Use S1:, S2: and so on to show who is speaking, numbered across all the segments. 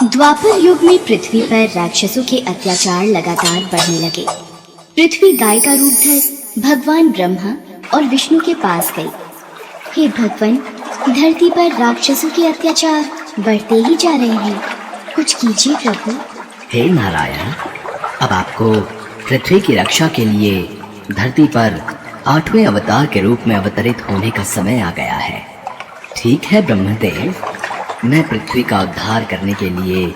S1: द्वापर युग में पृथ्वी पर राक्षसों के अत्याचार लगातार बढ़ने लगे। पृथ्वी गाय का रूप धर भगवान ब्रह्मा और विष्णु के पास गई। हे भगवान, धरती पर राक्षसों के अत्याचार बढ़ते ही जा रहे हैं, कुछ कीजिए प्रभु।
S2: हे नारायण, अब आपको पृथ्वी की रक्षा के लिए धरती पर 8वें अवतार के रूप में अवतरित होने का समय आ गया है। ठीक है ब्रह्मदेव, मैं पृथ्वी का उद्धार करने के लिए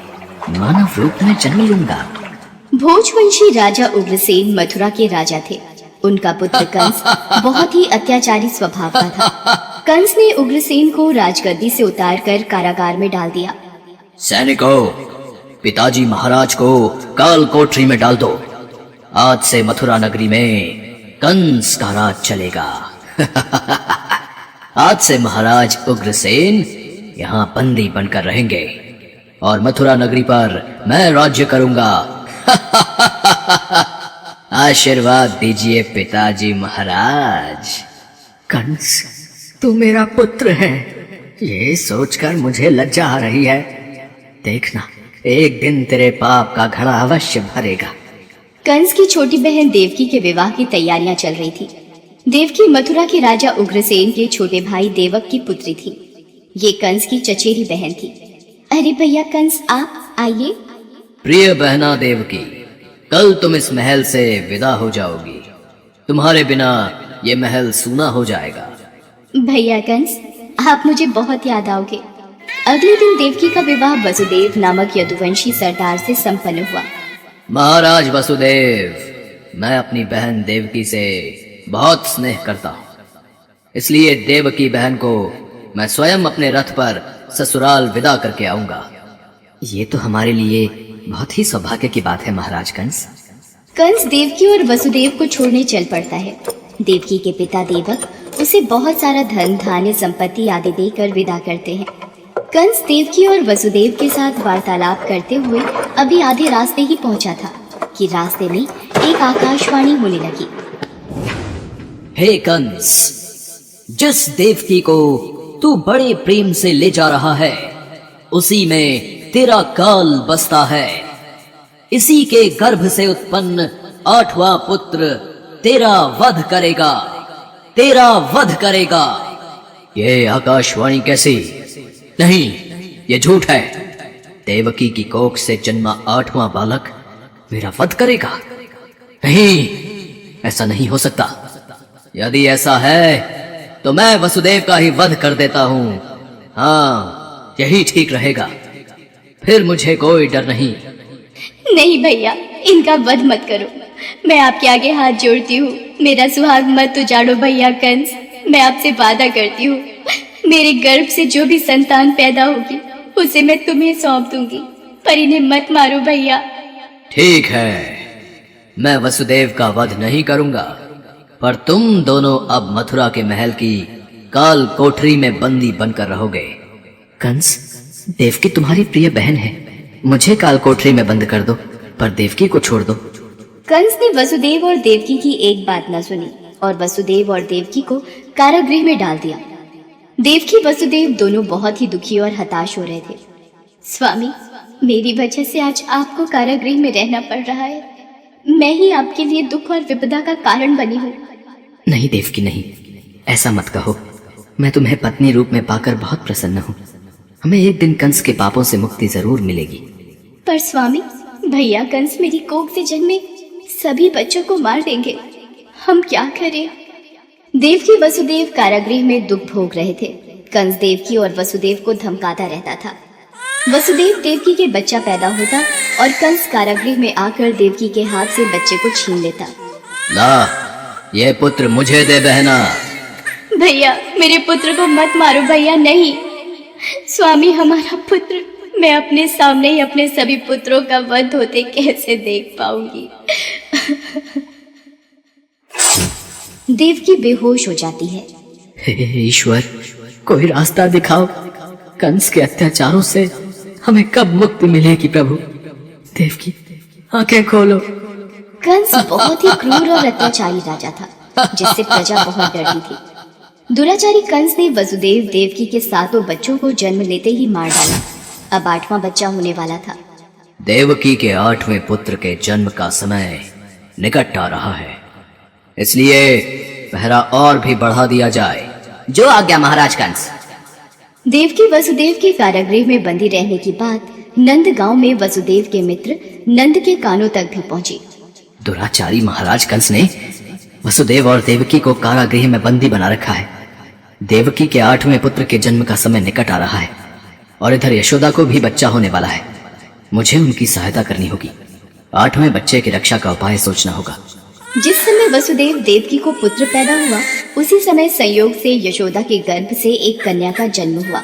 S2: मानव रूप में जन्म लूंगा।
S1: भोजवंशी राजा उग्रसेन मथुरा के राजा थे। उनका पुत्र कंस बहुत ही अत्याचारी स्वभाव का था। कंस ने उग्रसेन को राजगद्दी से उतारकर कारागार में डाल दिया।
S2: सैनिकों, पिताजी महाराज को काल कोठरी में डाल दो। आज से मथुरा नगरी में कंस का राज चलेगा। आज से महाराज उग्रसेन यहाँ बंदी बनकर रहेंगे और मथुरा नगरी पर मैं राज्य करूंगा। आशीर्वाद दीजिए पिताजी महाराज। कंस, तू मेरा पुत्र है, ये सोचकर मुझे लज्जा आ रही है। देखना, एक दिन तेरे पाप का घड़ा अवश्य भरेगा।
S1: कंस की छोटी बहन देवकी के विवाह की तैयारियां चल रही थी। देवकी मथुरा के राजा उग्रसेन के छोटे भाई देवक की पुत्री थी। ये कंस की चचेरी बहन थी। अरे भैया कंस, आप आइए।
S2: प्रिय बहना देवकी, कल तुम इस महल से विदा हो जाओगी। तुम्हारे बिना ये महल सूना हो जाएगा।
S1: भैया कंस, आप मुझे बहुत याद आओगे। अगले दिन देवकी का विवाह वसुदेव नामक यदुवंशी सरदार से संपन्न हुआ।
S2: महाराज वसुदेव, मैं अपनी बहन देवकी से बहुत स्नेह करता हूँ, इसलिए देवकी बहन को मैं स्वयं अपने रथ पर ससुराल विदा करके आऊंगा। ये तो हमारे लिए बहुत ही सौभाग्य की बात है महाराज कंस।
S1: कंस देवकी और वसुदेव को छोड़ने चल पड़ता है। देवकी के पिता देवक उसे बहुत सारा धन धान्य संपत्ति आदि देकर विदा करते हैं। कंस देवकी और वसुदेव के साथ वार्तालाप करते हुए अभी आधे रास्ते ही पहुंचा था कि रास्ते में एक आकाशवाणी होने लगी।
S2: हे कंस, जिस देवकी को तू बड़े प्रेम से ले जा रहा है, उसी में तेरा काल बसता है। इसी के गर्भ से उत्पन्न 8वां पुत्र तेरा वध करेगा, तेरा वध करेगा। ये आकाशवाणी कैसी? नहीं, ये झूठ है। देवकी की कोख से जन्मा 8वां बालक मेरा वध करेगा? नहीं, ऐसा नहीं हो सकता। यदि ऐसा है तो मैं वसुदेव का ही वध कर देता हूँ। हाँ, यही ठीक रहेगा, फिर मुझे कोई डर नहीं।
S1: नहीं भैया, इनका वध मत करो। मैं आपके आगे हाथ जोड़ती हूँ, मेरा सुहाग मत उजाड़ो भैया कंस। मैं आपसे वादा करती हूँ, मेरे गर्भ से जो भी संतान पैदा होगी उसे मैं तुम्हें सौंप दूंगी, पर इन्हें मत मारो भैया।
S2: ठीक है, मैं वसुदेव का वध नहीं करूंगा, पर तुम दोनों अब मथुरा के महल की काल कोठरी में बंदी बनकर रहोगे। कंस, देवकी तुम्हारी प्रिय बहन है, मुझे काल कोठरी में बंद कर दो, पर देवकी को छोड़ दो।
S1: कंस ने वसुदेव और देवकी की एक बात न सुनी और वसुदेव और देवकी को कारागृह में डाल दिया। देवकी वसुदेव दोनों बहुत ही दुखी और हताश हो रहे थे। स्वामी, मेरी वजह से आज आपको कारागृह में रहना पड़ रहा है। मैं ही आपके लिए दुख और विपदा का कारण बनी हूँ।
S2: नहीं देवकी, नहीं, ऐसा मत कहो। मैं तुम्हें पत्नी रूप में पाकर बहुत प्रसन्न हूँ। हमें एक दिन कंस के पापों से मुक्ति जरूर मिलेगी।
S1: पर स्वामी, भैया कंस मेरी कोख से जन्मे सभी बच्चों को मार देंगे। हम क्या करें? देवकी वसुदेव कारागृह में दुख भोग रहे थे। कंस देवकी और वसुदेव को धमकाता रहता था। वसुदेव देवकी के बच्चा पैदा होता और कंस कारागृह में आकर देवकी के हाथ से बच्चे को छीन लेता।
S2: ला, ये पुत्र मुझे दे बहना।
S1: भैया, मेरे पुत्र को मत मारो भैया। नहीं स्वामी, हमारा पुत्र, मैं अपने सामने ही अपने सभी पुत्रों का वध होते कैसे देख पाऊंगी? देवकी बेहोश हो जाती है।
S2: हे ईश्वर, कोई रास्ता दिखाओ। कंस के अत्याचारों से हमें कब मुक्ति मिलेगी प्रभु? देवकी, आंखें खोलो।
S1: कंस बहुत ही क्रूर और अत्याचारी राजा था, जिससे प्रजा बहुत डरती थी। दुराचारी कंस ने वसुदेव देवकी के 7 बच्चों को जन्म लेते ही मार डाला। अब 8वां बच्चा होने वाला था।
S2: देवकी के 8वें पुत्र के जन्म का समय निकट आ रहा है, इसलिए पहरा और भी बढ़ा दिया जाए। जो आज्ञा महाराज कंस।
S1: देवकी वसुदेव के कारागृह में बंदी रहने की बात नंद गांव में वसुदेव के मित्र नंद के कानों तक भी पहुंची।
S2: दुराचारी महाराज कंस ने वसुदेव और देवकी को कारागृह में बंदी बना रखा है। देवकी के 8वें पुत्र के जन्म का समय निकट आ रहा है और इधर यशोदा को भी बच्चा होने वाला है। मुझे उनकी सहायता करनी होगी। 8वें बच्चे की रक्षा का उपाय सोचना होगा।
S1: जिस समय वसुदेव देवकी को पुत्र पैदा हुआ, उसी समय संयोग से यशोदा के गर्भ से एक कन्या का जन्म हुआ,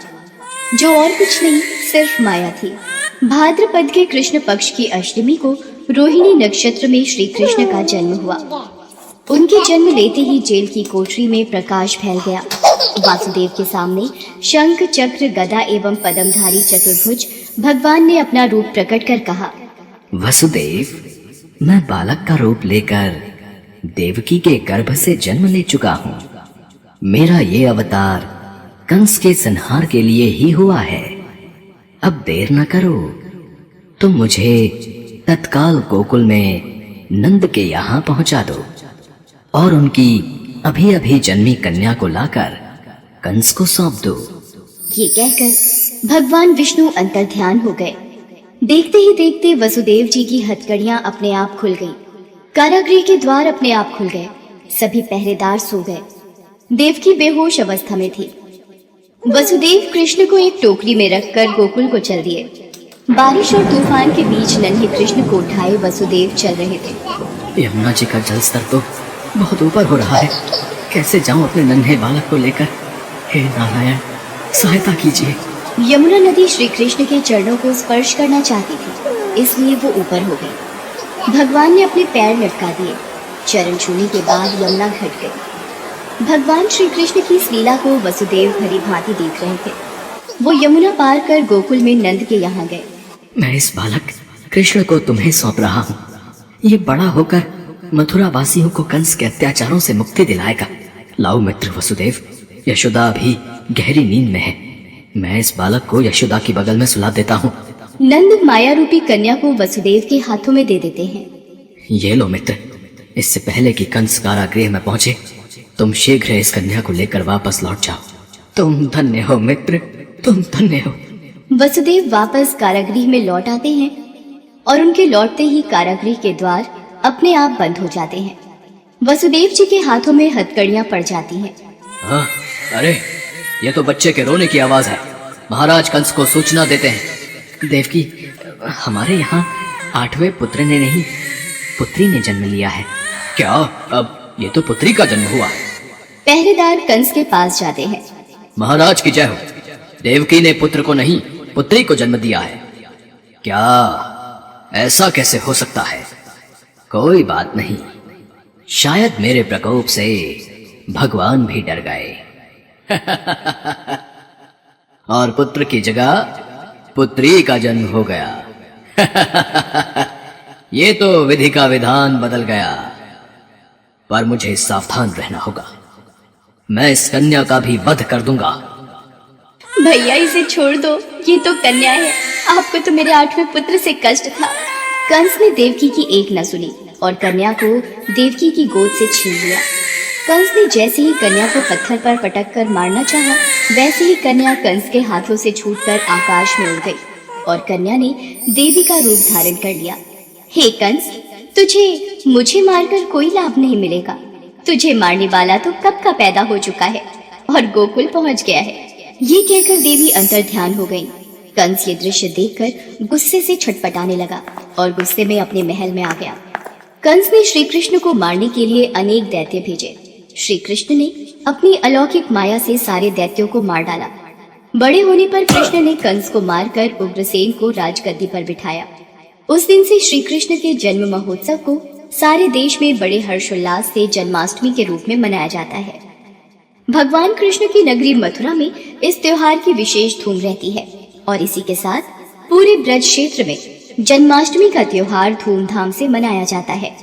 S1: जो और कुछ नहीं सिर्फ माया थी। भाद्रपद के कृष्ण पक्ष की अष्टमी को रोहिणी नक्षत्र में श्री कृष्ण का जन्म हुआ। उनके जन्म लेते ही जेल की कोठरी में प्रकाश फैल गया। वासुदेव के सामने शंख चक्र गदा एवं पद्मधारी चतुर्भुज भगवान ने अपना रूप प्रकट कर कहा,
S2: वसुदेव, मैं बालक का रूप लेकर देवकी के गर्भ से जन्म ले चुका हूँ। मेरा ये अवतार कंस के संहार के लिए ही हुआ है। अब देर न करो, तुम मुझे तत्काल गोकुल में नंद के यहाँ पहुंचा दो और उनकी अभी अभी जन्मी कन्या को लाकर कंस को सौंप दो।
S1: ये कहकर भगवान विष्णु अंतर्ध्यान हो गए। देखते ही देखते वसुदेव जी की हथकड़ियां अपने आप खुल गईं। कारागृह के द्वार अपने आप खुल गए। सभी पहरेदार सो गए। देवकी बेहोश अवस्था में थी। वसुदेव कृष्ण को एक टोकरी में रखकर गोकुल को चल दिए। बारिश और तूफान के बीच नन्हे कृष्ण को उठाए वसुदेव चल रहे थे।
S2: यमुना जी का जलस्तर तो बहुत ऊपर हो रहा है। कैसे जाऊं अपने नन्हे बालक को लेकर? हे नारायण, सहायता कीजिए।
S1: यमुना नदी श्री कृष्ण के चरणों को स्पर्श करना चाहती थी, इसलिए वो ऊपर हो गई। भगवान ने अपने पैर लटका दिए। चरण छूने के बाद यमुना घट गई। भगवान श्री कृष्ण की इस लीला को वसुदेव भली भांति देख रहे थे। वो यमुना पार कर गोकुल में नंद के यहाँ गए।
S2: मैं इस बालक कृष्ण को तुम्हें सौंप रहा हूँ। ये बड़ा होकर मथुरा वासियों को कंस के अत्याचारों से मुक्ति दिलाएगा। लाओ मित्र वसुदेव, यशोदा अभी गहरी नींद में है। मैं इस बालक को यशोदा की बगल में सुला देता हूँ।
S1: नंद माया रूपी कन्या को वसुदेव के हाथों में दे देते हैं।
S2: ये लो मित्र, इससे पहले कि कंस कारागृह में पहुंचे, तुम शीघ्र इस कन्या को लेकर वापस लौट जाओ। तुम धन्य हो मित्र, तुम धन्य हो।
S1: वसुदेव वापस कारागृह में लौट आते हैं और उनके लौटते ही कारागृह के द्वार अपने आप बंद हो जाते हैं। वसुदेव जी के हाथों में हथकड़ियां पड़ जाती हैं।
S2: हाँ, अरे ये तो बच्चे के रोने की आवाज है। महाराज कंस को सूचना देते हैं। देवकी, हमारे यहाँ 8वें पुत्र ने नहीं, पुत्री ने जन्म लिया है। क्या? अब ये तो पुत्री का जन्म हुआ।
S1: पहरेदार कंस के पास जाते हैं।
S2: महाराज की जय हो। देवकी ने पुत्र को नहीं, पुत्री को जन्म दिया है। क्या? ऐसा कैसे हो सकता है? कोई बात नहीं, शायद मेरे प्रकोप से भगवान भी डर गए और पुत्र की जगह पुत्री का जन्म हो गया ये तो विधि का विधान बदल गया। पर मुझे सावधान रहना होगा। मैं इस कन्या का भी वध कर दूंगा।
S1: भैया, इसे छोड़ दो, ये तो कन्या है। आपको तो मेरे 8वें पुत्र से कष्ट था। कंस ने देवकी की एक न सुनी और कन्या को देवकी की गोद से छीन लिया। कंस ने जैसे ही कन्या को पत्थर पर पटक कर मारना चाहा, वैसे ही कन्या कंस के हाथों से छूटकर आकाश में उड़ गई और कन्या ने देवी का रूप धारण कर लिया। हे कंस, तुझे मुझे मारकर कोई लाभ नहीं मिलेगा। तुझे मारने वाला तो कब का पैदा हो चुका है और गोकुल पहुंच गया है। ये कहकर देवी अंतर्ध्यान हो गई। कंस ये दृश्य देखकर गुस्से से छटपटाने लगा और गुस्से में अपने महल में आ गया। कंस ने श्री कृष्ण को मारने के लिए अनेक दैत्य भेजे। श्री कृष्ण ने अपनी अलौकिक माया से सारे दैत्यों को मार डाला। बड़े होने पर कृष्ण ने कंस को मारकर उग्रसेन को राजगद्दी पर बिठाया। उस दिन से श्री कृष्ण के जन्म महोत्सव को सारे देश में बड़े हर्षोल्लास से जन्माष्टमी के रूप में मनाया जाता है। भगवान कृष्ण की नगरी मथुरा में इस त्योहार की विशेष धूम रहती है और इसी के साथ पूरे ब्रज क्षेत्र में जन्माष्टमी का त्योहार धूमधाम से मनाया जाता है।